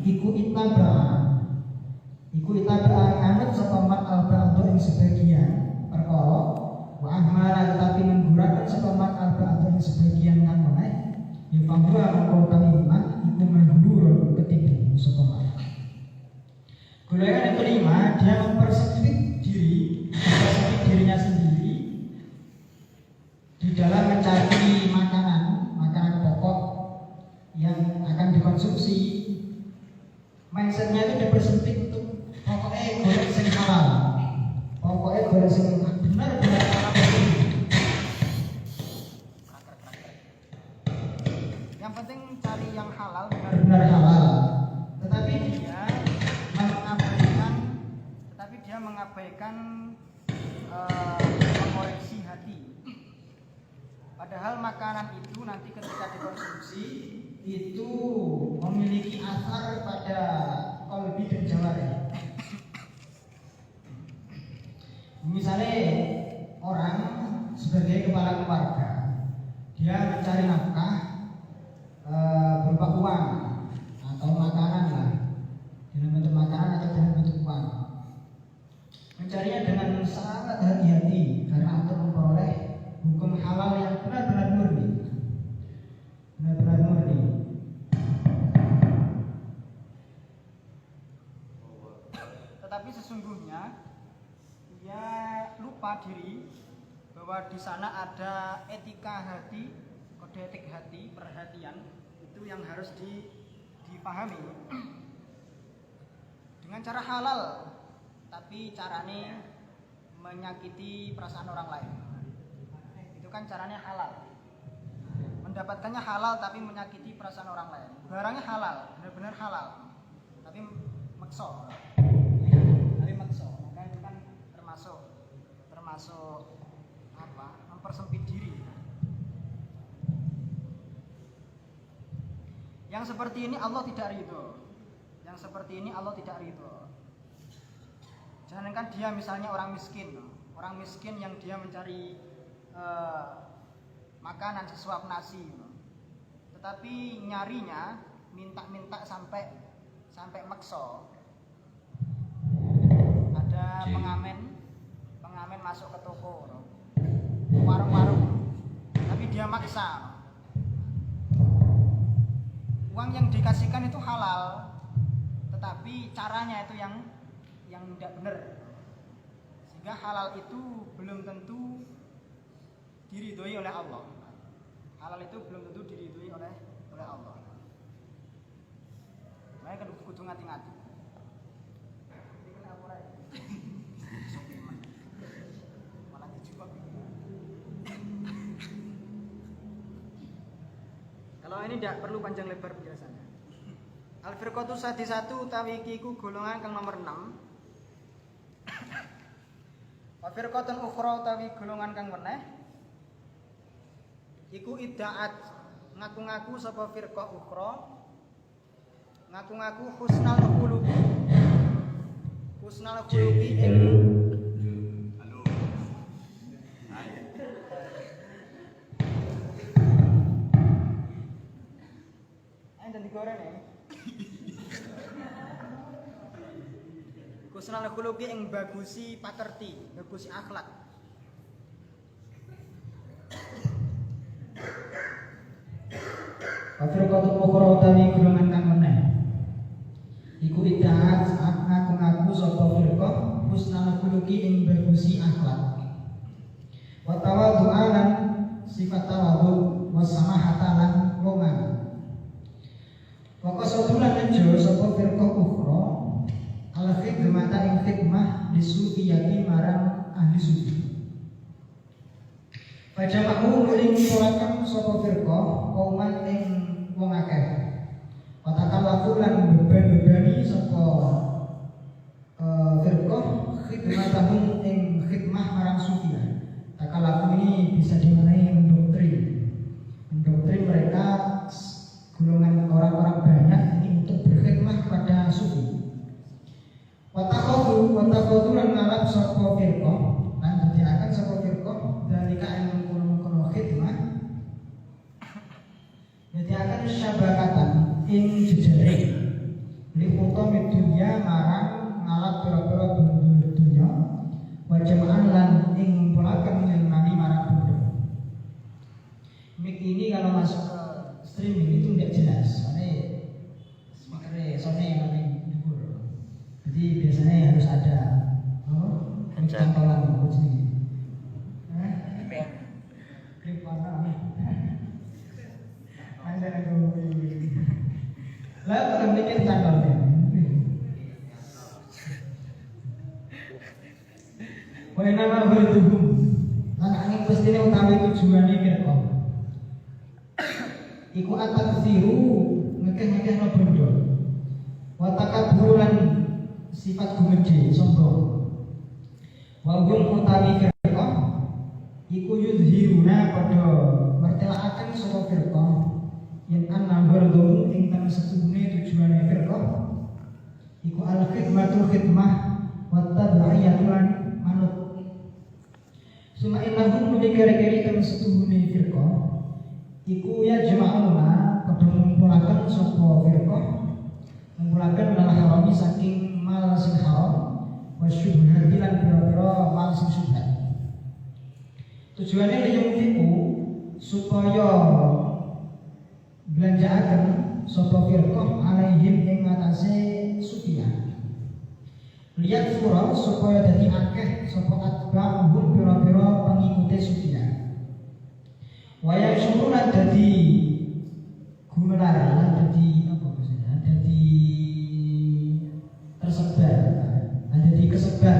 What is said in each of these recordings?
iku itaba anut sapa mat al-ba'du ing sebagian perkara wa ahmala tapi menggurakan sapa mat al-ba'du ing sebagian kang meneh ya pambuha mengko iman iku mendur ketiga sapa mat. Golongan yang kelima, dia mempersempit dirinya sendiri di dalam mencari makanan pokok yang akan dikonsumsi. Mindsetnya itu dipersempit untuk pokoknya golek sing halal, pokoknya golek sing benar-benar halal. Yang penting cari yang halal, benar-benar halal. Tetapi dia mengabaikan mengoreksi hati. Padahal makanan itu nanti ketika dikonsumsi itu memiliki asar pada qalbi dan jawarih. Misalnya orang sebagai kepala keluarga, dia mencari nafkah berupa uang atau makanan lah, dalam bentuk makanan atau dalam bentuk uang. Mencarinya dengan sangat hati-hati karena untuk memperoleh hukum halal yang benar-benar murni. Tetapi sesungguhnya ia lupa diri bahwa di sana ada etika hati, kode etik hati, perhatian itu yang harus dipahami dengan cara halal. Tapi caranya menyakiti perasaan orang lain. Itu kan caranya halal. Mendapatkannya halal tapi menyakiti perasaan orang lain. Barangnya halal, benar-benar halal. Tapi makso. Maka itu kan termasuk apa? Mempersempit diri. Yang seperti ini Allah tidak ridho. Jangankan dia misalnya orang miskin yang dia mencari makanan sesuap nasi, tetapi nyarinya minta sampai makso. Ada pengamen masuk ke toko, warung-warung, tapi dia maksa. Uang yang dikasihkan itu halal, tetapi caranya itu yang tidak benar, sehingga halal itu belum tentu diridhoi oleh Allah. Makanya kudu ngati-ngati. Malah dijawab. Kalau ini tidak perlu panjang lebar penjelasannya. Al-firqatu sadisatu utawi iki iku golongan kang nomor 6. Wa firqatun ukhra utawi golongan kang weneh iku iddaat ngaku-ngaku sapa firqah ukhra ngaku-ngaku husnal khuluqi ing halo ayo dan digoreng ya. Husnal khuluqi ing bagusi pakerti, bagusi akhlak. Firqatul ukhra utawi golongan kang meneh iku iddaat ngaku-ngaku sapa firqah husnal khuluqi ing bagusi akhlak. Wa tawadhu'an sifat tawadhu wa samahatan lan loman. Wa qasadulan nejo sapa firqah ukhra al-khidmata ing khidmah disufiyati marang ahli sufi. Fajamahu muling kumpulaken sapa firqah kauman ing wong akeh. Watakallafu lan beban-bebani sapa firqah khidmatahum ing khidmah marang sufi. Takalafu ini bisa dimaknai mendoktrin mereka golongan orang-orang banyak ini untuk berkhidmah kepada sufi. Watakodu lan ngalap sapa firqah lan dadiaken sapa firqah dalika ilmu kono khidmah dadiaken syabakatan ing jejaring akan mengimani marah bodoh. Mic ini kalau masuk ke streaming itu tidak jelas, soalnya speakernya soalnya yang paling dhuwur. Jadi biasanya harus ada cantolan di sini. Klip mana? Ada lah kalau bikin cantolnya. Wah nama bertubuh. Lan angin pestine utawi tujuane kirko. Iku atak siru ngekeh-ngekeh no bondo. Wataka burulan sifat gumedhe sombong. Wahum utawi kirko. Iku yudhiruna padha mertelakaken saka kirko. Yen ana berdomu ing tan setuhune tujuane kirko. Iku al-khidmatul khidmah wa tabi'iyatulan manut. Suma innahum muni kere-kere kang setuhune firqa iku ya jama'una padha ngumpulaken sapa firqa ngumpulaken mal harami saking mal sing haram wa syubhat lan pira-pira mal sing syubhat. Tujuane liyung tipu supaya belanjaaken sapa firqa alaihim ing ngatasé sufiyan. Lihat surah supaya dadi akeh sapa atba'uhum pira-pira pengikute Sufyan. Wayang syukuran dadi gumelar lan dadi apa maksudnya? Dadi tersebar, dadi kesebar.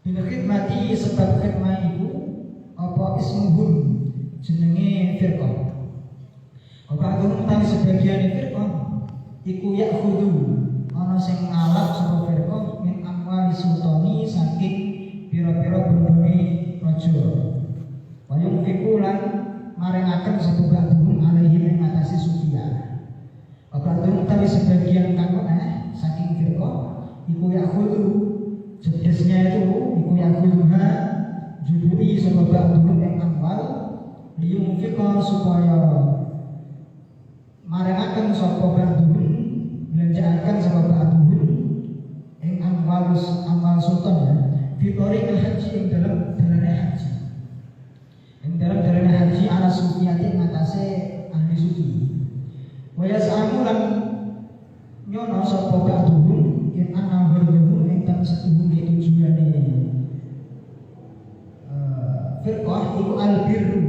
Bila khidmati sebab khidmah iku apa ismuhum jenenge firqah. Apa agama tadi sebagian firqah iku ya'khudhu ana sing ngalap sapa firqah min amwali sultani saking pira-pira bendone raja. Wayung fikulan maringaken sapa ba'dhum alaihi ing atase Sufyan. Ba'dhum tapi sebagian kang saking firqah iku ya'khudhu jedesnya itu iku ya'khudhuha judui sapa ba'dhum ing amwal liyung fikah supaya maringaken sapa ba'dhum belanjaaken sama ba'duhum ing amal sultan ya fitori haji ing dalam dalane haji ing dalam dalane haji ala sufiyati ngatasé ahli sufi wa yasamu lan nyono sapa ba'duhum ing ana ba'duhum ing tan setuhun tujuane firqah iku albirru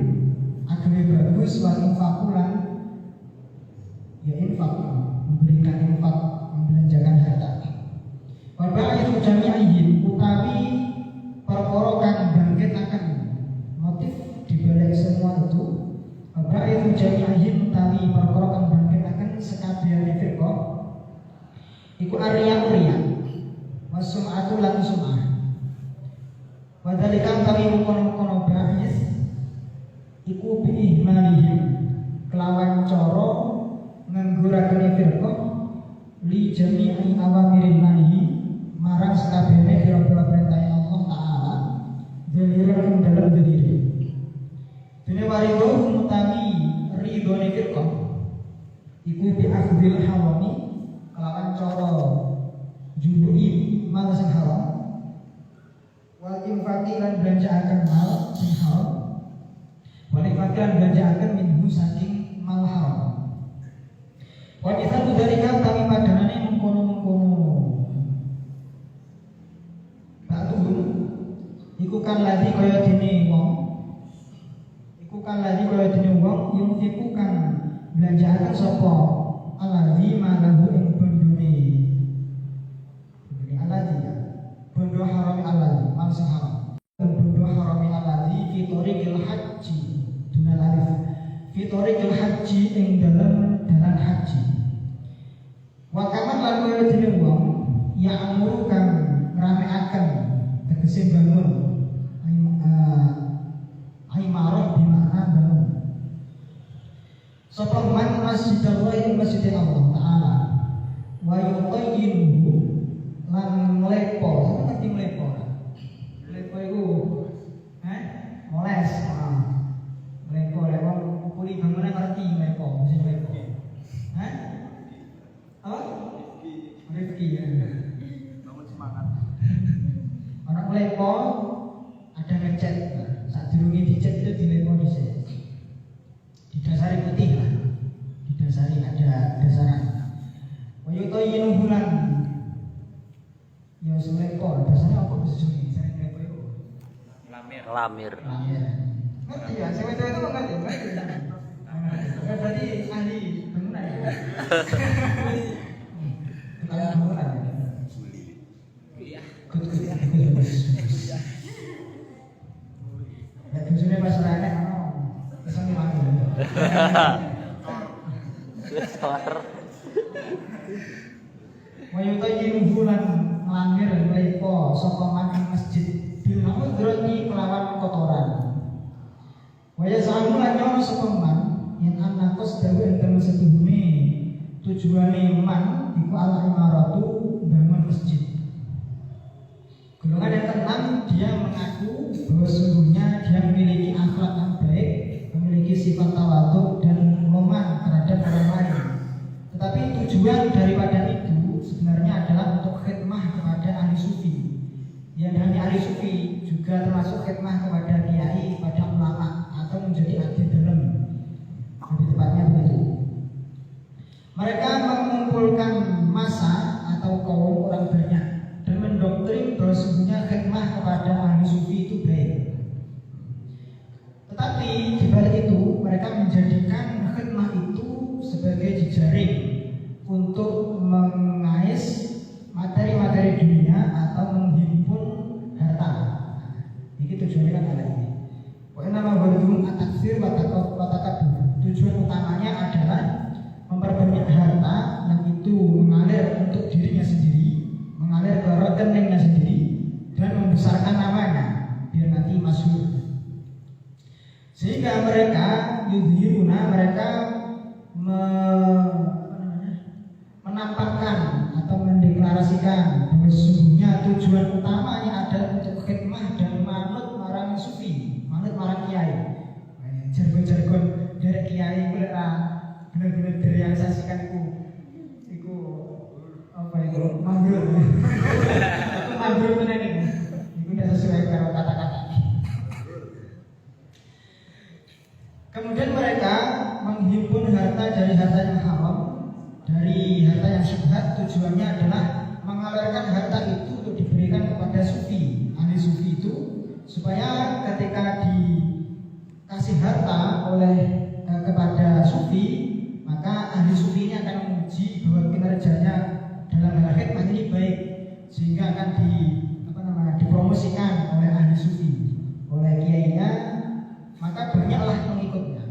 agame bagus wa infaqulan ya infaq memberikan infak, membelanjakan harta. Wabaitu jami'ihim utawi perkara kang bangkitaken motif dibalik semua itu. Wabaitu jami'ihim utawi perkara kang bangkitaken sekabehane firqah. Iku arya-arya. Wasum'atu lan sum'ah. Wadhalika utawi mungkon-mungkon ba'is iku bi'ihmalihim kelawan cara ngangguraken firqah li jami'i awamirin nahi marang sakabehane pira-pira perintah Allah Ta'ala dhaliran ing dalem diri. Dene waridho mutawi ridhone firqah iku bi akhdil harami kelawan cara jubuhi mal sing haram wal infaqi lan belanjaaken mal sing haram wal infaqi lan belanjaaken minhu saking mal haram. Wanita dari kau kami padanane mengkono-mengkono. Ba'dhum iku kan lagi kaya dene wong. Iku kan lagi kaya dene wong yang iku kan belanjaaken sapa alladzi malahu ing bondone. Ini alladzi ya. Bondo harami alladzi, mal sing haram. Bondo harami alladzi fi thoriqil haji dunal alif. Fi thoriqil haji ing dalam haji. Wakaman lalu ya dene wong ya amuru kang ngramekaken tegese bangun aimarah di makna bangun sapa man masjidallah ing masjid Allah Ta'ala wa yuqayyinuhu lan mlepo sampe ngerti mlepo iku moles mlepo lek wong kuli bangunan ngerti mlepo mesti mlepo Rifki ya bangun semangat anak melepo didasari putih lah, didasari ada dasaran. Wayutoyinu bulan, ya semekor, dasarnya apa bisa sini? Saya nggak tahu. Lamir. Ngerti ya, saya itu mengerti. Berarti ahli bangunan ya. Bangunan. Ya tujuannya masalahnya kesan lagi. Wayutoyinu bulan ngelangir lepo saka makan masjid bil ma'udroni kelawan kotoran. Waya samu lan nyono sapa man yen ana kos dawe enten setuhune tujuane man iku ala imaratu bangun masjid. Golongan yang keenam, dia mengaku bahwa sesungguhnya dia memiliki akhlak yang baik, memiliki sifat tawadhu dan lemah terhadap orang lain. Tetapi tujuan daripada itu sebenarnya adalah untuk khidmah kepada ahli sufi. Ya, dan ahli sufi juga termasuk khidmah kepada kiai, pada ulama, atau menjadi abdi dalam. Lebih tepatnya begitu. Mereka mengumpulkan massa atau kaum orang banyak dan mendoktrin bahwa sesungguhnya khidmah kepada ahli sufi itu baik. Tetapi di balik itu mereka menjadikan khidmah itu sebagai jejaring untuk mengais materi-materi dunia atau menghimpun harta. Ini tujuannya kan ada ini. Pokoknya nama wadum at-taksir wa takabur. Tujuan utamanya adalah memperbanyak harta yang itu mengalir untuk dirinya sendiri, mengalir ke rekeningnya sendiri, dan membesarkan namanya biar nanti masyhur. Sehingga mereka yudhiruna, mereka menampakkan atau mendeklarasikan bahwa sesungguhnya tujuan utamanya adalah untuk khidmah dan manut marang sufi, manut marang kiai. Jargon-jargon dari kiai mereka benar-benar direalisasikan iku apa itu manggil. Aku manggil benar ini. Itu tidak sesuai dengan kata-kata. Kemudian mereka menghimpun harta dari harta yang haram, dari harta yang syubhat. Tujuannya adalah mengalirkan harta itu untuk diberikan kepada sufi, ahli sufi itu, supaya ketika dikasih harta oleh kepada sufi, maka ahli sufi ini akan menguji bahwa kinerjanya dalam hal khidmah ini baik, sehingga akan dipromosikan oleh ahli sufi, oleh kiainya, maka banyaklah pengikutnya.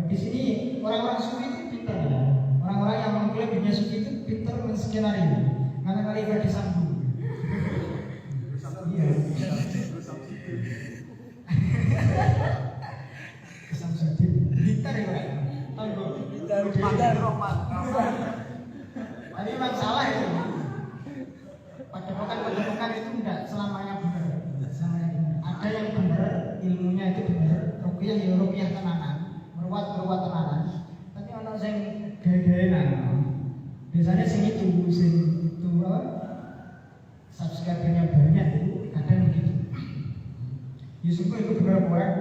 Di sini orang-orang sufi itu pintar ya. Orang-orang yang mengklaim dirinya sufi itu pintar menskenario, karena kali ini disambung. Iya. Kesamsudin, pintar ya kan? Pintar Roman. Tapi memang salah itu. Padepokan itu tidak selamanya benar. Ada yang benar, ilmunya itu benar. Ruqyah ya ruqyah tenanan, meruat tenanan. Tapi orang yang gaya-gayanan. Biasanya sing itu apa? Subscribernya banyak itu kadang begitu. Ya sungguh itu benar orang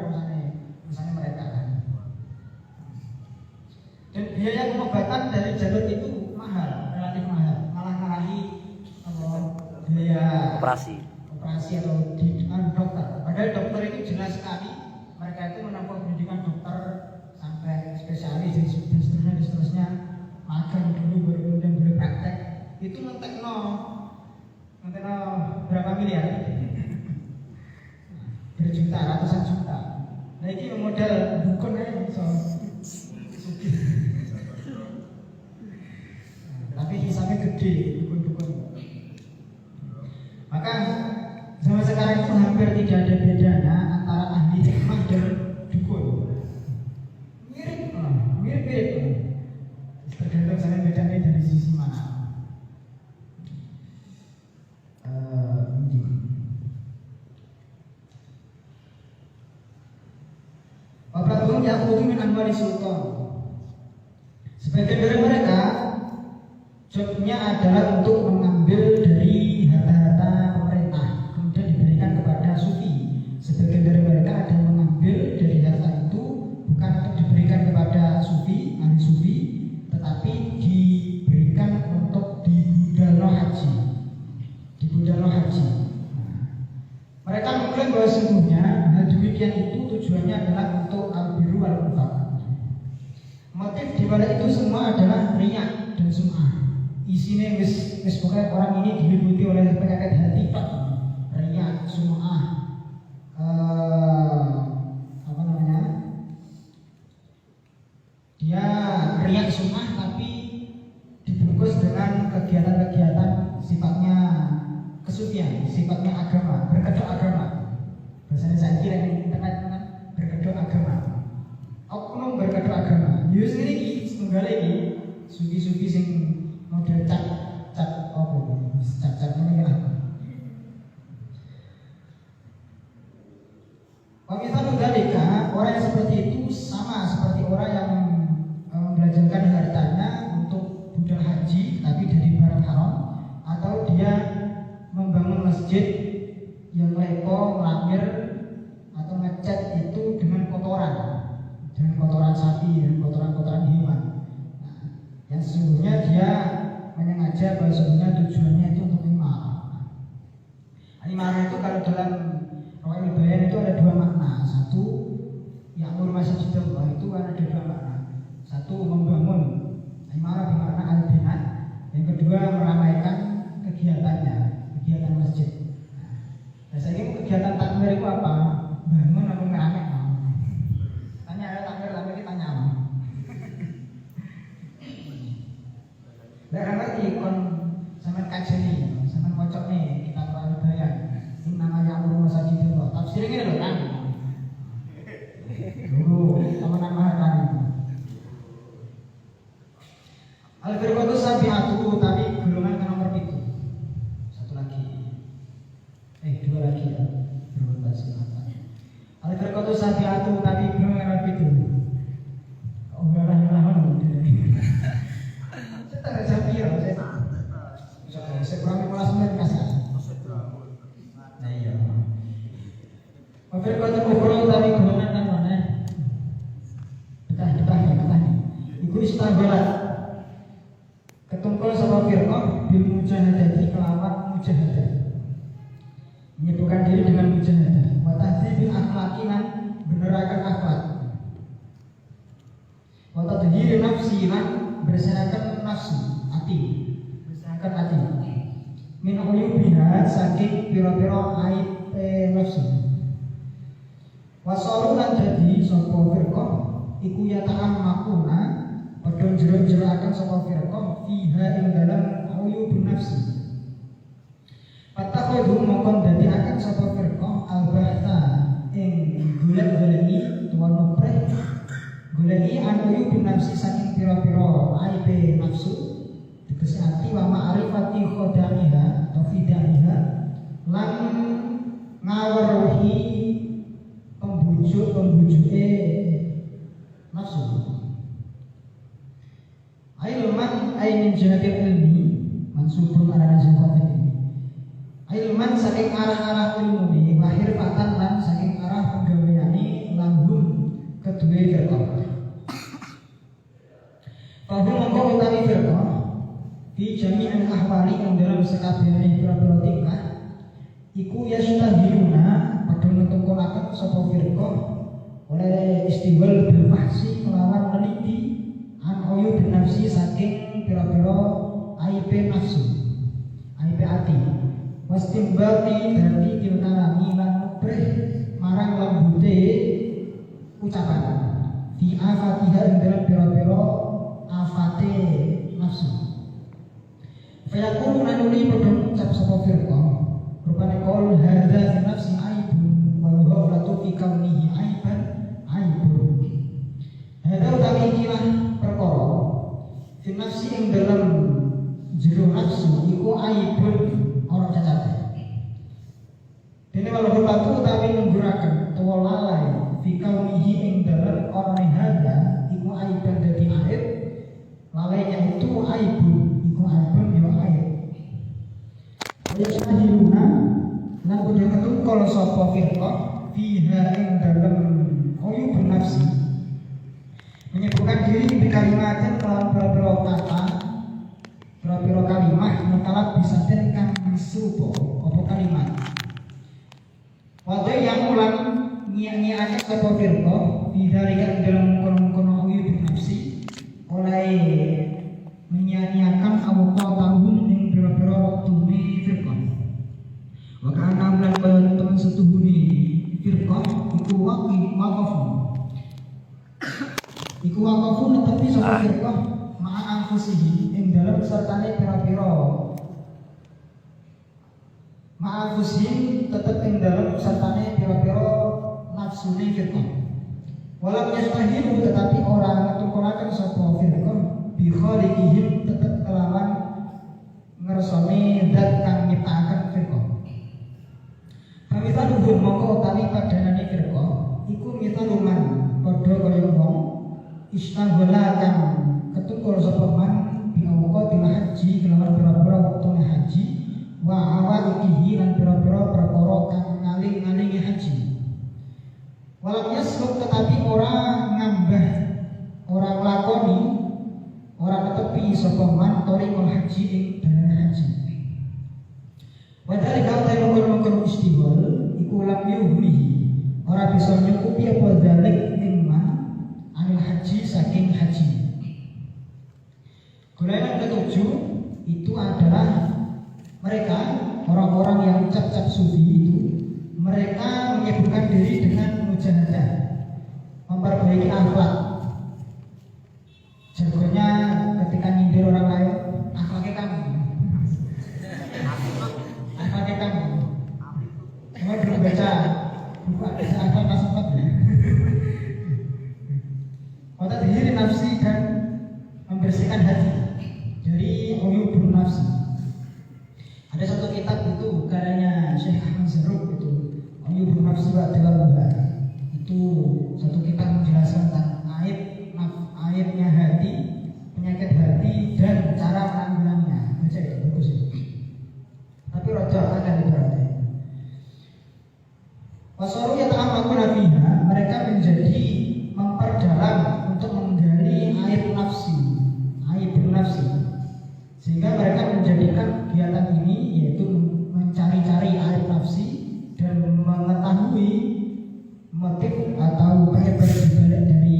misalnya mereka kan. Dan biaya pengobatan dari jalur itu mahal, relatif mahal, malah ngalahi biaya Operasi atau di dokter. Padahal dokter itu jelas sekali mereka itu menempuh pendidikan dokter sampai spesialis dan seterusnya, magang dulu baru kemudian boleh praktek. Itu ngetekno berapa miliar? Berjuta, ratusan juta. Nah ini model dukun aja bisa sugih. Tapi hisabnya gede dukun-dukun. Maka zaman sekarang itu hampir tidak ada bedanya antara ahli hikmah dan dukun. Mirip. Tergantung saya bedanya dari sisi mana. Bapak yang min amwali sultan. Sebagian dari mereka jobnya adalah untuk mengambil dari harta-harta pemerintah kemudian diberikan kepada sufi. Sebagian dari mereka ada yang mengambil dari harta itu bukan bahwa sesungguhnya hal demikian itu tujuannya adalah untuk al-birru wal infaq. Motif di balik itu semua adalah riya dan sum'ah. Isinya wis pokoknya orang ini diliputi oleh penyakit hati pak. Riya, sum'ah, apa namanya? Dia riya sum'ah tapi dibungkus dengan kegiatan-kegiatan sifatnya kesucian, sifatnya agama, berkedok agama. Bahasanya saya kira di internet kan berkedok agama. Oknum berkedok agama. Yus ini setunggal ini sugi-sugi sing model cat apa? Cat ini ya. Pemirsa Nudalika, orang yang seperti itu sama seperti orang yang membelajarkan hartanya untuk budal haji tapi dari barang haram, atau dia membangun masjid yang lepo, melamir atau ngecat itu dengan kotoran sapi dan kotoran hewan. Nah, yang sesungguhnya dia menyengaja bahwa sesungguhnya tujuannya itu untuk imarah. Imarah itu kalau dalam Rawaiul Bayan itu ada dua makna. Satu, ya'mur masjidallah itu ada dua makna. Satu, membangun imarah bermakna al-binat. Yang kedua, meramaikan kegiatan masjid. Nah, saya ingin kegiatan takmir itu apa? Bangun atau ngeramik? Tanya ada takmir tanya apa? Nggak ngerti kon sama kajeni, sama kocok nih kita Rawaiul Bayan. Ini namanya ya'mur masjidallah. Tafsirnya loh kan? Dulu teman-teman mahakan itu. Al-firqatu sabi'atu tapi golongan ke nomor 7. Satu lagi. Dua lagi ya. Berotasi apa? Al-firqatu sabi'atu tapi golongan ke nomor 7. Oh, enggak lah. Saya tak ada sapir, saya kurang 15 menit kasih. Nah iya. Al-firqatu ukhra tapi golongan kan mana? Betah. Iku istabarat ketungkol sama firqah bil mujahadati kelawan mujahadah, menyibukkan diri dengan mujahadah, wa tahdzibil akhlaqinan benerakan akhlak, wa tadhhir nafsi lan bersihkan nafsu hati, min uyubiha saking pira-pira aib nafsu, wa saru lan dadi sapa firqah iku ya ta'ammakuna padha jero-jero akan sapa firqah fiha ing dalam uyubun nafsi. Fatakhudhu mongkon dadi akan sapa firqah al-bahtha ing golek-goleki tuwa nupreh goleki an uyubun nafsi saking pira-pira aibe nafsu tegese ati wa ma'rifati khadaiha atau fidaiha lan ngaweruhi pembujuke nafsu. Ilman min jihatil ilmi mansubun ala nazifati ini. Ilman saking arah-arah ilmu ini, lahir patan lan saking arah penggaweane lambun kedua firqah. Fahum mongko utawi firqah di jami'il ahwali yang dalam sekabehane pira-pira tingkah iku yastahiluna padha nutungkolaken sapa firqah oleh istiwal bil bahsi kelawan meneliti an uyub nafsi saking pira-pira aib nafsu, aib ati. Wastimbati dadi tilkalami lan mubrih marang lembute ucapan. Fi afatiha ing dalam pira-pira afate nafsu. Fayaqulu nanuli padha ngucap sapa firqah rupane qaul hadza fi nafsi aibun wal ghaflatu fi kaunihi aiban aibun. Hadza utawi ikilah perkara fi nafsi ing dalam jero nafsu iku aibun ora cacate. Dene walau batu utawi ngguraken utawa lalai fi kaunihi ing dalam orane hadza iku aiban dadi aib. Lalainya itu aibun iku aibun ya aib. Ya sahiruna lan kudu ketungkol sapa firqah fiha ing dalam uyub nafsi, menyebutkan diri di kalimatin kelawan beberapa kata, beberapa kalimat mentalak bisa kang serupa apa kalimat. Wadai yang sapa firqah bidalika dalam kono-kono uyub nafsi oleh menyia-nyiakan awqatahum ing pira-pira wektune firqah. Wa kana lan kaya temen setuhune firqah iku waqafu netepi sapa firqah ma'a anfusihi ing dalem sertane pira-pira ma'afusihim tetep ing dalem sertane pira-pira nafsune firqah. Walau yastahiru tetapi orang ngetungkolaken sapa firqah bi khaliqihim tetep kelawan ngersoni zat kang nyiptakaken firqah. Pamitaluhum mongko utawi padanane firqah iku mitaluman padha kaya wong istaghala kang ketungkol sapa man bi awqatil haji kelawan pira-pira wektune haji wa awaihi lan pira-pira perkara kang ngaling-ngalingi haji. Walau yasluk tetapi ora ngambah, ora nglakoni, ora netepi sapa man thariqul haji ing dalan haji. Wadhal kau tayo mengkono istighol iku lam yuhlihi ora bisa nyukupi apa dzalik ing man anil haji saking haji. Golongan ketujuh itu adalah mereka orang-orang yang cap-cap sufi itu mereka menyibukkan diri dengan mujahadah, memperbaiki akhlak. Jagonya ketika nyindir orang lain, akhlaknya kamu, akhlaknya kamu. Kamu belum baca buku akhlak nasabah ya. Kota diri nafsi dan membersihkan hati dari uyubun nafsi. Ada satu kitab itu karyanya Syekh Ahmad Zarruq itu Uyubun Nafsi wa Tilabuha. Itu satu kitab menjelaskan tentang aibnya hati, penyakit hati dan cara menanggulanginya. Baca itu bagus itu. Tapi roja akan diberarti. Wasaru yata'amakuna fiha, mereka menjadi memperdalam untuk menggali aib nafsi. Sehingga mereka menjadikan kegiatan ini yaitu mencari-cari aib nafsi dan mengetahui motif atau penyebab dibalik dari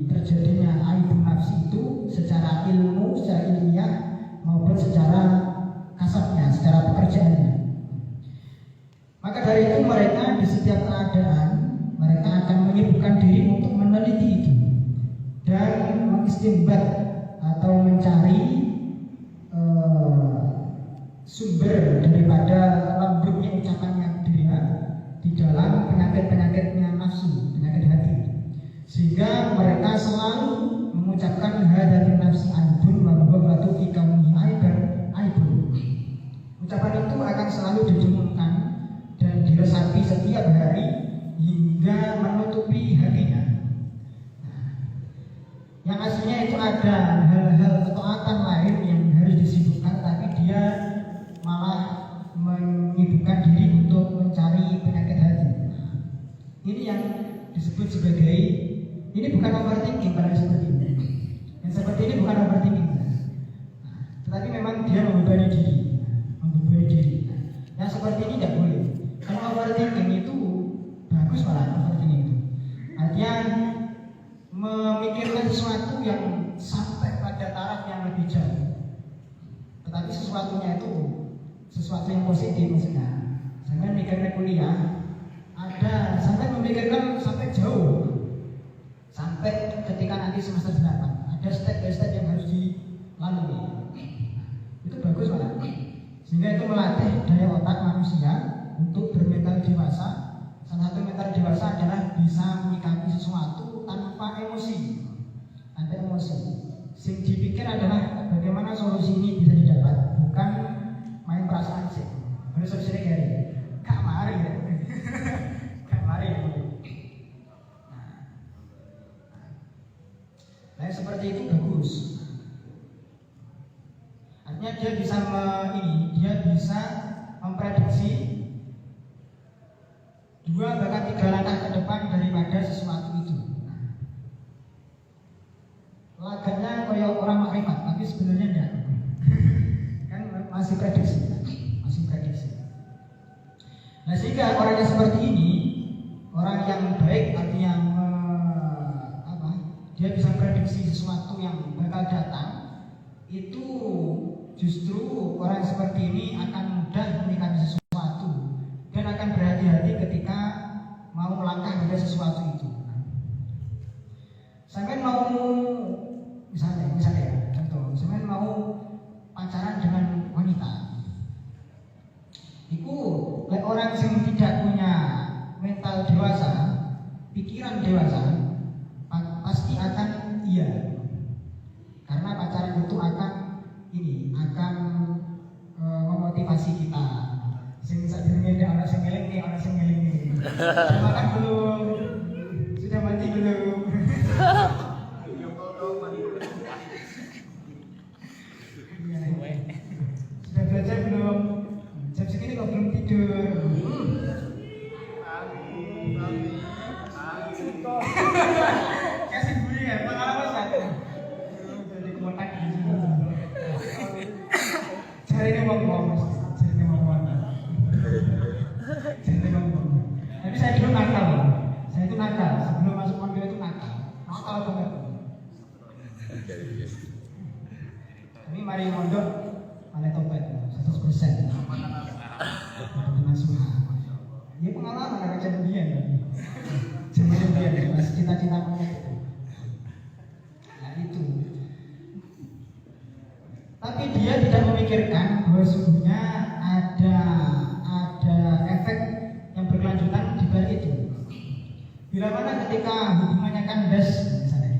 terjadinya aib nafsi itu secara ilmu, secara ilmiah maupun secara kasatnya, secara pekerjaannya. Maka dari itu mereka di setiap keadaan mereka akan menyibukkan diri untuk meneliti itu dan mengistimbat atau mencari sumber daripada lembutnya ucapannya dia di dalam penyakit-penyakitnya nafsu, penyakit hati, sehingga mereka selalu mengucapkan hadapi nafsi aibun wa batu fi kauni aibun. Ucapan itu akan selalu didengungkan dan diresapi setiap hari hingga menutupi hatinya. Yang aslinya itu ada hal-hal ketaatan lain yang harus disibukkan, tapi dia malah menyibukkan diri untuk mencari penyakit hati. Ini yang disebut sebagai, ini bukan overthinking pada seperti ini. Yang seperti ini bukan overthinking, tetapi memang dia membebani diri. Yang seperti ini tidak boleh. Kalau overthinking itu bagus malah overthinking itu. Artinya memikirkan sesuatu yang sampai pada taraf yang lebih jauh. Tetapi sesuatunya itu sesuatu yang positif maksudnya. Sampai mikirnya kuliah, ada sampai memikirkan sampai jauh. Sampai ketika nanti semester 8, ada step by step yang harus dilalui. Itu bagus malah. Sehingga itu melatih daya otak manusia untuk bermental dewasa. Salah satu mental dewasa adalah bisa menyikapi sesuatu tanpa emosi. Tanpa emosi. Yang dipikir adalah bagaimana solusi ini bisa didapat, bukan main perasaan sih. Harus sering ya. Kak mari ya. Kak mari ya. Nah, seperti itu bagus. Artinya dia bisa memprediksi 2 bahkan 3 langkah ke depan daripada sesuatu itu. Laganya kayak orang makrifat, tapi sebenarnya enggak. Kan masih prediksi. Nah, sehingga orang yang seperti ini orang yang baik artinya dia bisa prediksi sesuatu yang bakal datang, itu justru orang seperti ini akan mudah menyikapi sesuatu dan akan berhati-hati ketika mau melangkah pada sesuatu itu. Sampai mau misalnya contoh, sampai mau pacaran dengan wanita, itu orang yang tidak punya mental dewasa, pikiran dewasa, pasti akan iya, karena pacaran itu akan memotivasi kita. Sing sadurunge ana sing ngeling nih. Sudah makan belum? Sudah mandi belum? Sudah belajar belum? Jam segini kok belum tidur? Kasih bunyi ya, pengalaman satu. Jadi kotak di sini. Cari ini ngomong. Tapi saya dulu nakal. Saya itu nakal. Sebelum masuk mobil itu nakal. Nakal banget. Tapi mari mondok, malah topet 100%. Nasuha. Ya pengalaman ada kejadian tadi. Kemudian masih cita-cita punya itu. Nah itu. Tapi dia tidak memikirkan bahwa sesungguhnya ada efek yang berkelanjutan di balik itu. Bila mana ketika hubungannya kandas misalnya,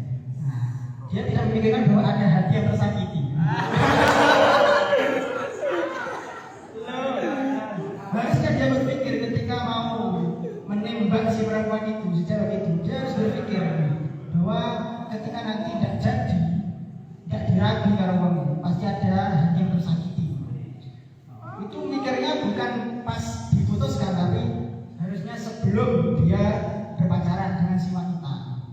dia tidak memikirkan bahwa ada hati yang tersakiti. Harusnya dia berpikir ketika mau menembak si perempuan itu secara itu, dia harus berpikir bahwa ketika nanti tidak jadi, tidak dirabi kalau ngomong, pasti ada hati yang tersakiti. Itu mikirnya bukan pas diputuskan, tapi harusnya sebelum dia berpacaran dengan si wanita.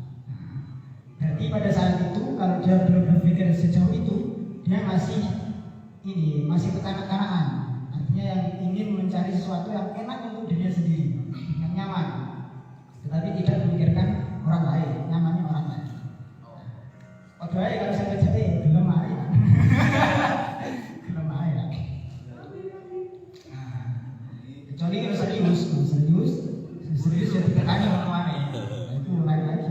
Berarti pada saat itu kalau dia belum berpikir sejauh itu, dia masih kekanak-kanakan. Artinya yang ingin mencari sesuatu yang enak untuk dirinya sendiri, yang nyaman, tetapi tidak memikirkan orang lain, nyamannya orang lain. Padahal kalau saya jadi belum hari, belum hari. Kecuali kalau serius jadi tekani orang-orang itu lain lagi.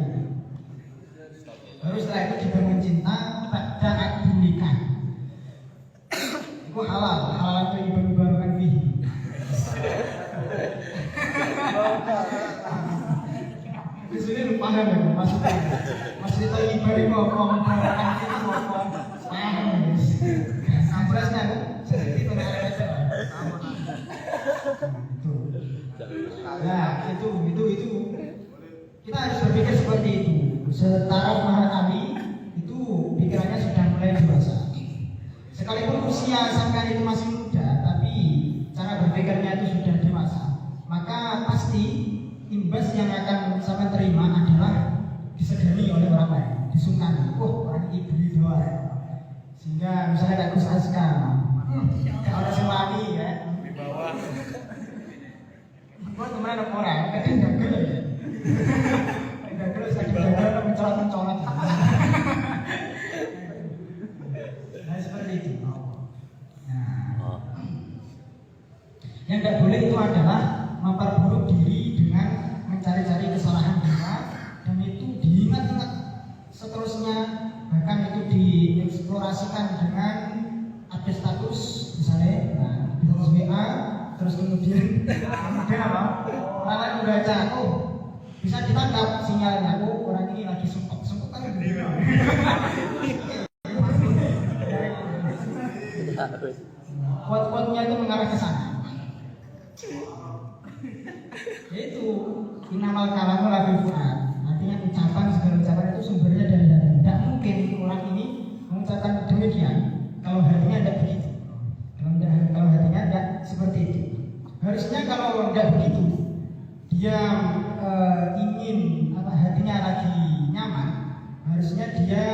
Baru setelah itu dibangun cinta pada akad nikah. Itu halal itu ibu barukan fi. Di sini lu paham ya maksudnya. Maksudnya ibu mau barukan fi itu apa? Paham ya. Sampresnya seperti itu aja. Nah, itu kita harus berpikir seperti itu. Setara mahal kami itu pikirannya sudah mulai dewasa. Sekalipun usia sampai itu masih muda, tapi cara berpikirnya itu sudah dewasa, maka pasti imbas yang akan sampai terima adalah disegani oleh orang lain, disungkani. Orang ibu doa. Sehingga misalnya kayak Gus Aska, orang sewani ya, di bawah. Gua teman ada orang, kadang gagal ya. Gagal sakit gagal mencolot. Nah seperti itu. Yang tidak boleh itu adalah memperburuk diri dengan mencari-cari kesalahan dia, dan itu diingat-ingat seterusnya, bahkan itu dieksplorasikan dengan update status misalnya, status WA. Terus kemudian apa? Orang lain membaca, bisa ditangkap sinyalnya, orang ini lagi sumpah kan gitu. Quote-quote-nya itu mengarah ke sana. Yaitu innamal kalamu la fil fuad. Artinya segala ucapan itu sumbernya dari hati. Tidak mungkin orang ini mengucapkan demikian kalau hatinya tidak begitu. Kalau hatinya tidak seperti itu. Harusnya kalau tidak begitu, dia ingin hatinya lagi nyaman, harusnya dia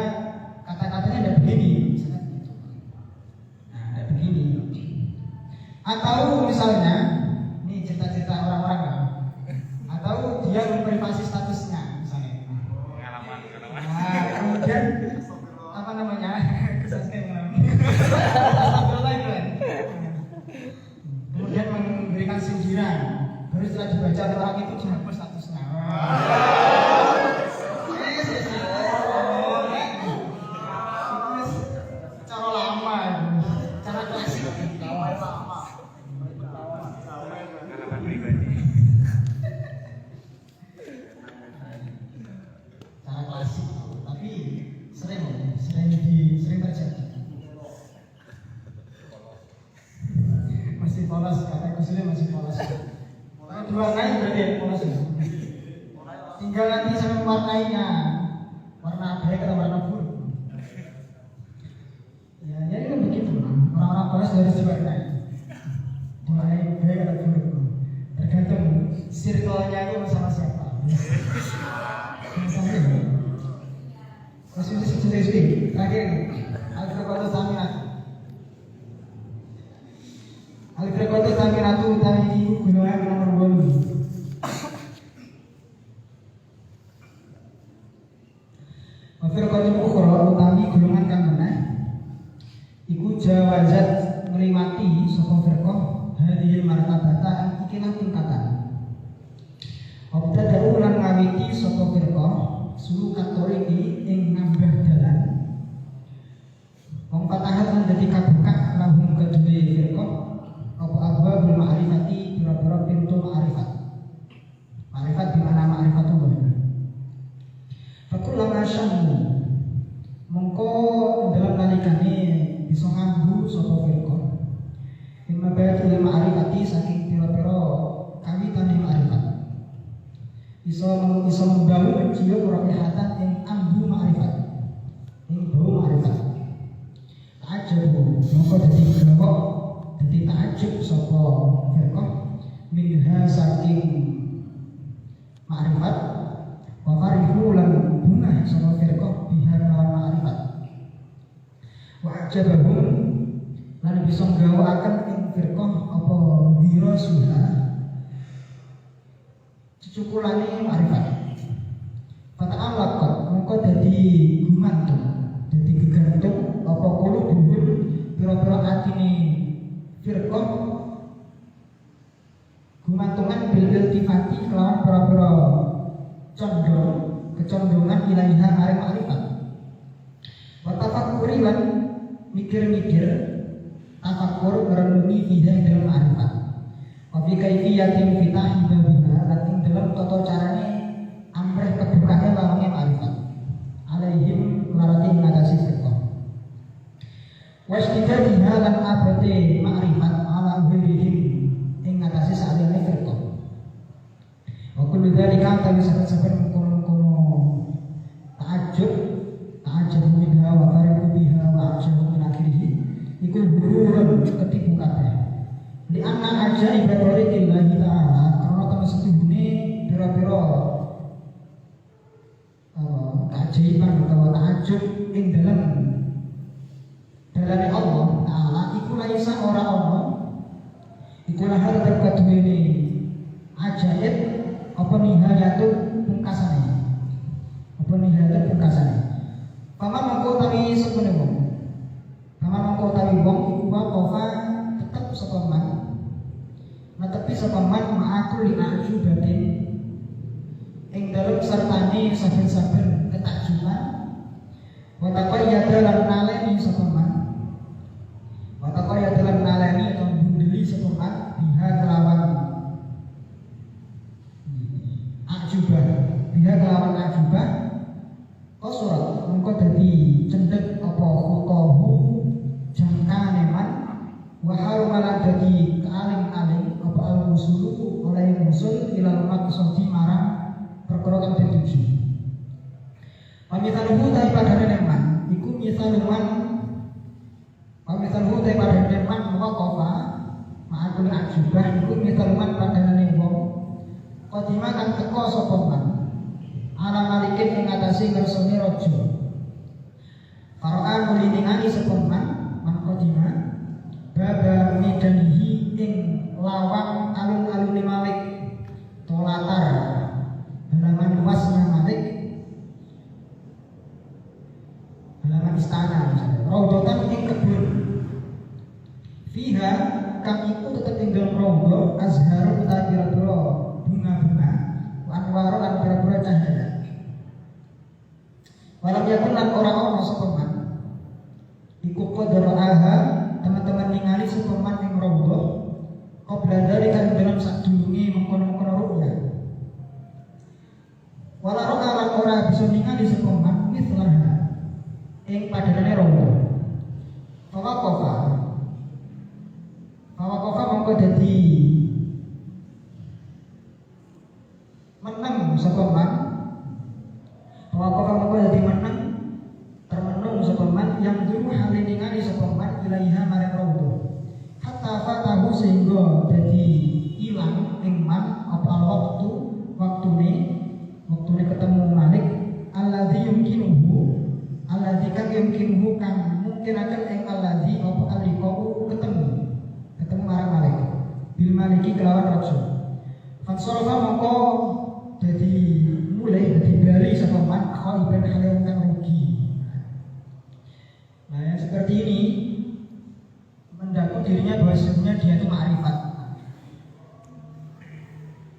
kata-katanya tidak begini, misalnya begitu. Nah, tidak begini. Atau misalnya, ini cerita-cerita orang-orang, atau dia jiran. Baru setelah dibaca oleh orang itu dihapus statusnya. Cara lama, cara klasik. Pengalaman pribadi. Cara klasik, tapi sering terjadi. Masih polos, kata kusulnya masih polos. Dua kali berarti polos. Tinggal nanti sama warnanya, warna black atau warna full. Ya, jadi kan begitu. Orang-orang polos harus diwarnai. Diwarnai black atau full. Tergantung circle-nya itu sama siapa. Sudah. Terakhir, al-firqatu tsaminatu. Al-firqatu tsaminatu utawi golongan nomor 8. Al-firqatu ukhra utawi golongan kang meneh iku jawazat ngliwati saka firqah hadhil martabata ikilah tingkatan. Obdada'u lan ngawiti saka firqah sulu katoriki ing nambah dalan. Wong patahat lan dadi kabuka lahum kedue firqah apa abwabul ma'rifati pira-pira pintu ma'rifat. Ma'rifat di mana ma'rifatullah. Fakulama syammu mongko dalam nalikane bisa ngambu sapa firqah. Imma ba'dul ma'rifati saking pira-pira kawitane ma'rifat. Bisa membangun jiwa perhatian yang ambu ma'rifat, yang bau ma'rifat. Ta'ajab, maka jadi gelawak, jadi ta'ajab sapa firqah minha saking ma'rifat. Wa farihu lan bunah sapa firqah biha lawan ma'rifat. Wa ajabahum lan bisa nggawakaken ing firqah apa wirasuha cukulane ma'rifat. Fata'alaq mongko dadi gumantung, dadi gegantung apa kulo dhuwur pira-pira atine firqah gumantungan bil iltifati kelawan pira-pira kecondongan ilaiha maring ma'rifat. Wa tafakkuri lan mikir-mikir tafakkur merenungi fiha dalam ma'rifat. Wa fi kaifiyatin fitahi babiha lan ing dalam tata carane amreh kebukane lawange ma'rifat. Alaihim larati ngatasi firqah. Wasdidadiha lan abate ma'rifat ala ghairihim ing ngatasi saliyane firqah. Wa kullu dzalika ta saben kono ta'ajjub minha wa fariqu biha wa ajabu min akhirih iku hurun ketipu kabeh. Di anna ajaib tariqillahi ta'ala karena temen setuhune pira-pira keajaiban utawa ta'ajub ing dalam dalane Allah Ta'ala iku laisa ora ana iku lahar terkaduweni ajaib apa nihayatun pungkasane. Apa nihayatun pungkasane. Paman mongko tawi sepene wong. Paman mongko tawi wong iku waqa tetep sapa man. Netepi sapa man ma'akul li ajubatin ing dalem sertane saben-saben ketakjuban. Wa taqayyada lan naleni sapa man. Wa taqayyada lan naleni atau bundeli sapa man biha kelawan ajubah. Biha kelawan ajubah qasurat mengko dadi cendhek apa khutahu jangkane man wa harumalan dadi kaaling-aling apa al-musulu oleh musul ilal maqsadi marang perkara kang dituju. Pamitaluhu ta padane man iku misaluman pamitaluhu ta padane man waqafa ma'akul ajubah iku misaluman padane wong qadima kang teka sapa man ala malikin ing atase ngersane raja. Qara'an muliningani sapa man qadima baba midanihi ing lawang alun-alune Malik tolatar halaman luasnya Malik halaman istana misalnya raudhatan ing kebun fiha kang iku tetep ing dalem rongga azharu ta pira-pira bunga-bunga anwaro lan pira-pira cahaya. Walam yakun lan ora ana sapa man iku qadraha teman-teman ningali sapa man ing rongga qabla dari kan dalam sadurunge mengkono-kono ru'ya. Wala ro'a lan ora bisa ningali sapa man mithlaha ing padanane rongga. Fawakofa mongko dadi meneng sapa man. Fawakofa mongko dadi meneng termenung sapa man yang dulu hale ningali sapa man ilaiha marang rongga. Hatta fatahu sehingga dadi ilang ing man apa waktu waktune ketemu Malik alladzi kang yumkinuhu kang mungkinaken ing alladzi apa aliqau ketemu marang Malik bil Maliki kelawan rasul. Fansorofa mongko dadi mulai dadi bali sapa man khaiban hale kang rugi. Nah yang seperti ini mendaku dirinya bahwa sebenarnya dia itu ma'rifat.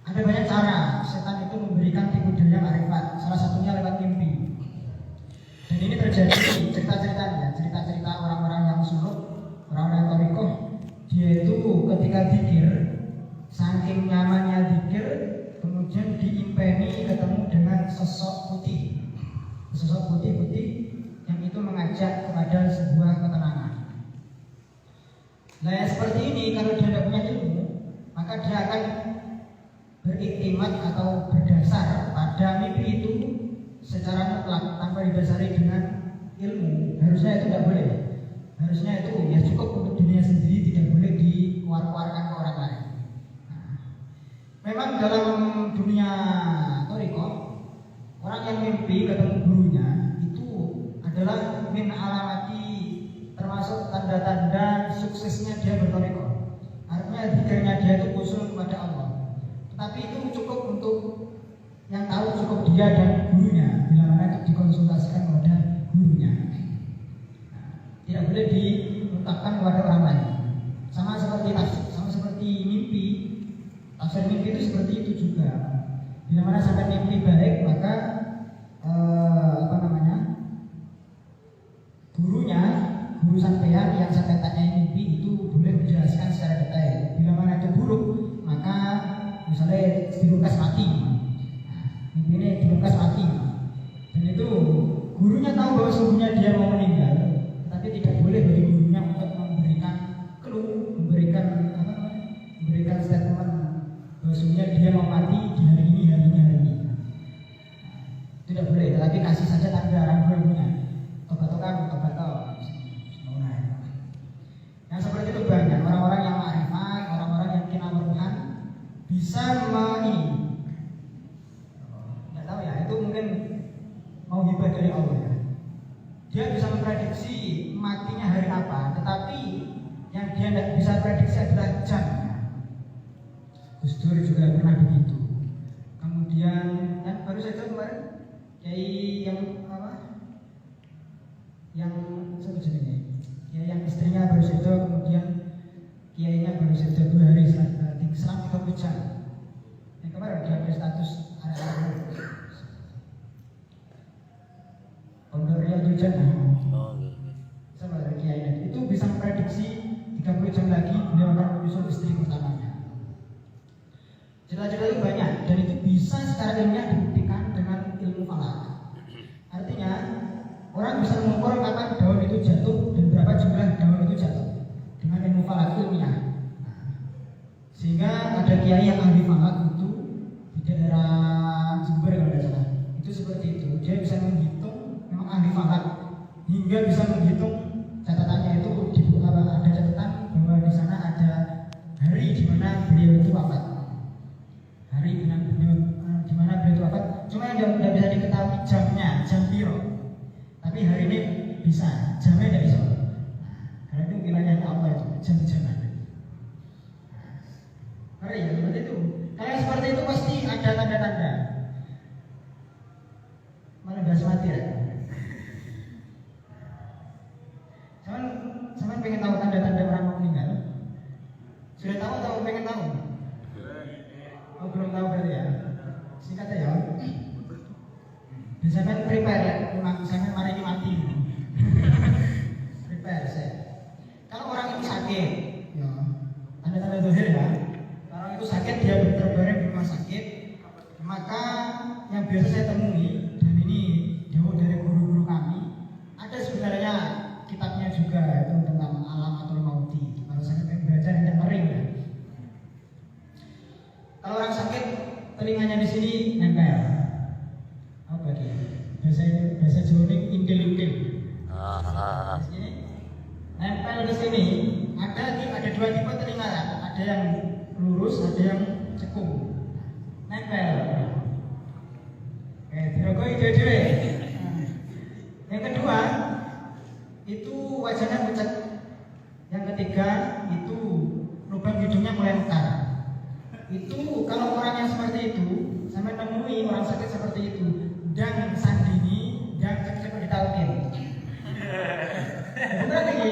Ada banyak cara setan itu memberikan tipu daya ma'rifat. Salah satunya lewat mimpi. Dan ini terjadi cerita-cerita orang-orang yang suluk, orang-orang yang thariqah. Dia itu ketika zikir, saking nyamannya zikir, kemudian diimpeni ketemu dengan sosok putih yang itu mengajak kepada sebuah ketenangan. Nah yang seperti ini kalau dia tidak punya ilmu, maka dia akan beriktimat atau berdasar pada mimpi itu secara mutlak tanpa didasari dengan ilmu. Harusnya itu tidak boleh. Harusnya itu ya cukup untuk dirinya sendiri, tidak boleh dikeluarkan ke orang lain. Nah, memang dalam dunia thariqah, orang yang mimpi ketemu gurunya itu adalah min alamati, termasuk tanda-tanda suksesnya dia berthariqah. Artinya zikirnya dia itu khusyuk kepada Allah. Tetapi itu cukup untuk yang tahu cukup dia dan gurunya, bila mana itu dikonsultasikan kepada gurunya. Nah, tidak boleh diungkapkan kepada orang lain. Sama seperti mimpi. Tafsir mimpi itu seperti itu juga. Bila mana sampai mimpi baik, maka guru sampean yang sampai tanya mimpi itu boleh menjelaskan secara detail. Bila mana itu buruk, maka misalnya dilukas mati. Mimpi ini dilukas mati. Dan itu gurunya tahu bahwa sesungguhnya dia mau meninggal, tapi tidak boleh bagi gurunya untuk memberikan clue, memberikan statement bahwa sesungguhnya dia mau mati di hari ini. Tidak boleh, tetapi kasih saja tanda ragu-ragunya. Tobat-tobat. Yang seperti itu banyak orang-orang yang ma'rifat, orang-orang yang kinamuruhan bisa nggak tahu ya, itu mungkin mau hibah dari Allah ya. Dia bisa memprediksi matinya hari apa, tetapi yang dia tidak bisa prediksi adalah jamnya. Gus Dur juga pernah begitu. Kemudian yang baru saja kemarin Kiai yang satu jenisnya, Kiai yang istrinya baru saja, kemudian kiainya baru saja 2 hari selang 30 jam. Yang kemarin dia ada status Pondok Riyadul Jannah. Sama dari kiainya itu bisa memprediksi 30 jam lagi beliau akan menyusul istri pertamanya. Cerita-cerita itu banyak dan itu bisa secara ilmiah dibuktikan dengan ilmu falak. Artinya orang bisa mengukur kapan daun itu jatuh dan berapa jumlah daun itu jatuh dengan ilmu falak ilmiah. Sehingga ada kiai yang ahli falak itu di daerah Jember kalau tidak salah. Itu seperti itu. Dia bisa menghitung, memang ahli falak, hingga bisa menghitung catatannya itu ada catatan bahwa di sana ada hari di mana beliau itu wafat. Hari di mana beliau itu wafat. Cuma yang tidak bisa diketahui jamnya, jam piro. Tapi hari ini bisa, jamnya tidak bisa. Karena itu wilayahnya Allah itu, jam-jaman. Ngeri ya, seperti itu. Kalau seperti itu pasti ada tanda-tanda. Mana bahas mati ya? Cuman pengen tahu tanda-tanda orang mau meninggal. Sampai prepare ya, memang sampai mari ini mati. Prepare saya. Kalau orang itu sakit, ya, tanda-tanda dohir ya. Kalau itu sakit dia terbaring di rumah sakit, maka yang biasa saya temui dan ini jauh dari guru-guru kami, ada sebenarnya kitabnya juga itu tentang alamatul mauti. Kalau saya belajar tidak mering ya. Kalau orang sakit telinganya di sini nempel. Apa dia? Bahasa Jawa ini intil-intil. Di sini nempel di sini. Ada dua tipe telinga ya. Ada yang lurus, ada yang cekung. Nempel. Dirokoi dua-dua. Yang kedua itu wajahnya pucat. Yang ketiga itu lubang hidungnya mulai mekar. Itu kalau orang yang seperti itu sampai temui orang sakit seperti itu dan sandini dan cepat ditalkin. Benar lagi.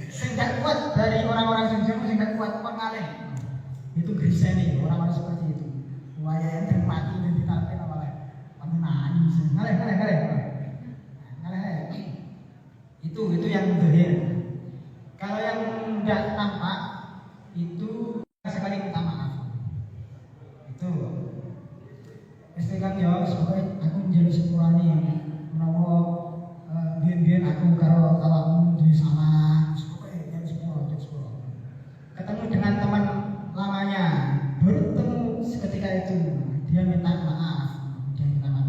Sehingga kuat dari orang-orang yang sehingga kuat ngalih. Itu griseni orang-orang seperti itu. Wayang dan mati dan ditalkin awalnya. Nangis. Ngalih. Itu yang dohir. Kalau yang tidak nampak itu sekali minta maaf. Itu istiqam ya supaya aku menjadi sepurane menawa biyen aku karo awakmu di salah supaya jadi sepuro. Ketemu dengan teman lamanya, baru ketemu seketika itu dia minta maaf.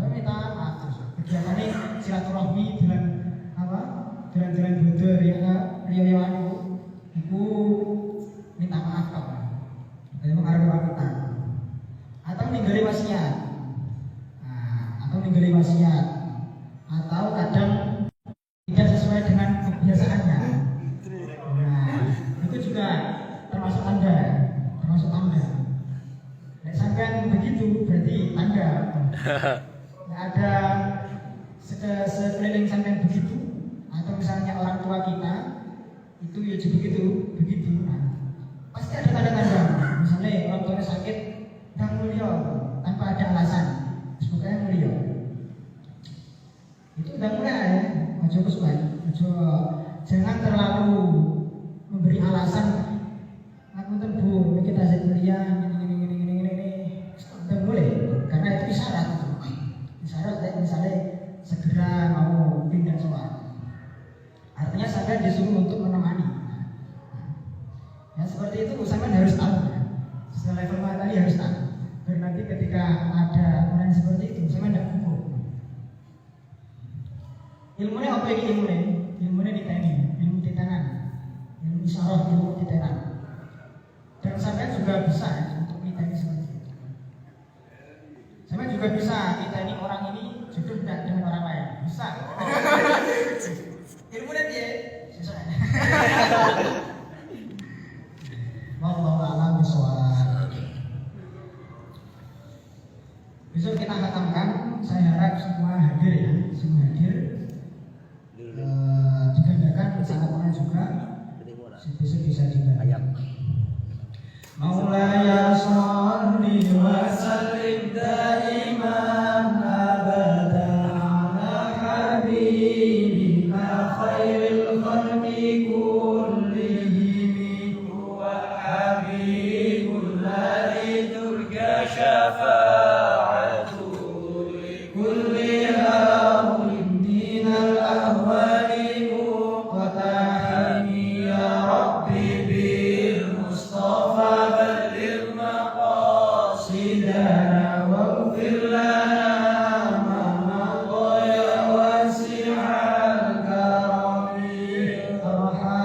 Minta maaf terus. Kegiatannya silaturahmi dengan apa? Jalan-jalan bodoh riyo itu minta maaf kok. Dari mengarah kita atau ninggali wasiat, atau kadang tidak sesuai dengan kebiasaannya. Nah, itu juga termasuk anda. Nek sampean begitu berarti anda. Nggak ada sekeliling sampean begitu. Atau misalnya orang tua kita itu ya juga begitu. Nah, pasti ada tanda-tanda. Misalnya orang tuanya sakit, yang mulia tanpa ada alasan, semoga yang mulia. Itu udah mulai ya, ojo kesukaan, jangan terlalu memberi alasan. Aku bu, kita saya kuliah, ini, udah mulai, karena itu isyarat. Misalnya segera mau pindah soal. Artinya sampai disuruh untuk menemani. Ya seperti itu sampai harus tahu. Setelah level tadi harus tahu. Karena nanti ketika ada orang seperti itu sampai tidak hukum. Ilmunya apa ini ilmunya? Ilmunya di teknik, ilmu titenan, ilmu isyarah, ilmu titenan. Dan sampai juga bisa ya, untuk kita ini seperti itu. Sampai juga bisa kita ini orang ini jodoh dengan orang lain. Bisa. Ilmunya dia sesuai. Wallahu a'lam bishawab. Besok kita katakan, saya harap semua hadir ya, digandakan sangatnya juga. Besok bisa dibantu. Maulaya sholli wa sallim daiman abadan ala habibika khairil khalqi kullihim huwa habibul ladzi turja syafa'atuhu likulli hawlin minal ahwali muqtahimi ya rabbi bil mustafa balligh maqasidana waghfir lana ma mada ya wasi'al karami arham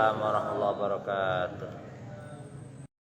Waalaikumsalam warahmatullahi wabarakatuh.